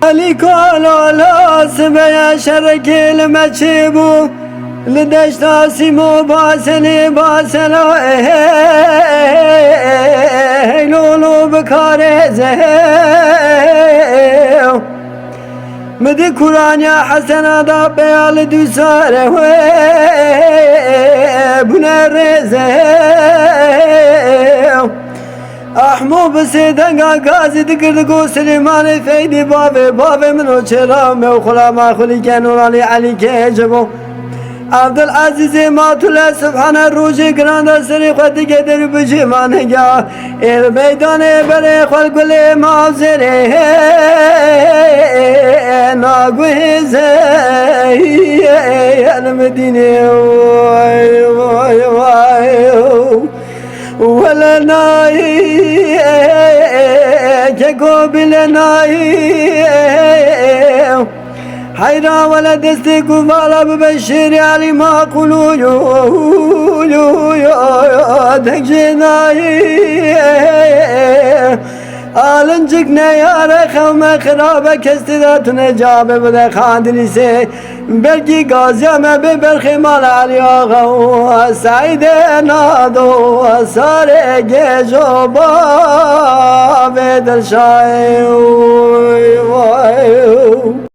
Ali kolola sbaya şerkil meçibu Lideşta simo baseli basela Lulu bekare zehev Medi Kur'an ya hasena da beyal düsare Bune rezev Ahmu besidenga gazi dikirdi go Süleyman feydi babe min o çera mevkula ma khuliken urali alike cebo Abdülaziz matule subhane ruji granda seri khadi gedir bicimane ya el meydane bere khal gule mavzere na guhize el medine vay ولا ناي كيكو بلناي حيرا ولا دستك ومالا ببشر علي ما قولوا يو دكجناي Alıncıkne yâre kavme khirabe kestidatune cabe bide khandilise belki gaziyame be berximal aliyağa saide nado sare gejo ba ve del şayu